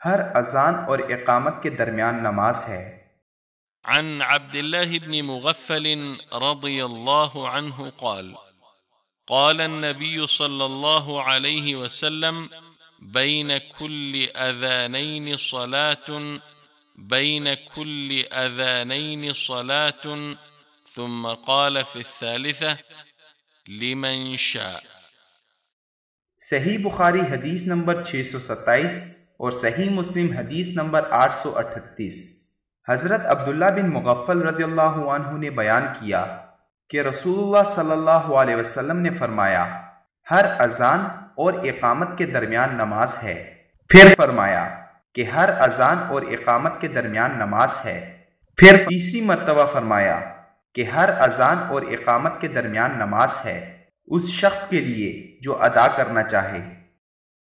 ہر اذان اور اقامت کے درمیان نماز ہے۔ عن عبد الله بن مغفل رضي الله عنه قال قال النبي صلى الله عليه وسلم بين كل أذانين صلاة ثم قال في الثالثة لمن شاء۔ صحیح بخاری حدیث نمبر 627 اور صحیح مسلم حدیث نمبر 838۔ حضرت عبداللہ بن مغفل رضی اللہ عنہ نے بیان کیا کہ رسول اللہ صلی اللہ علیہ وسلم نے فرمایا، ہر اذان اور اقامت کے درمیان نماز ہے۔ پھر فرمایا کہ ہر اذان اور اقامت کے درمیان نماز ہے۔ پھر تیسری مرتبہ فرمایا کہ ہر اذان اور اقامت کے درمیان نماز ہے اس شخص کے لیے جو ادا کرنا چاہے۔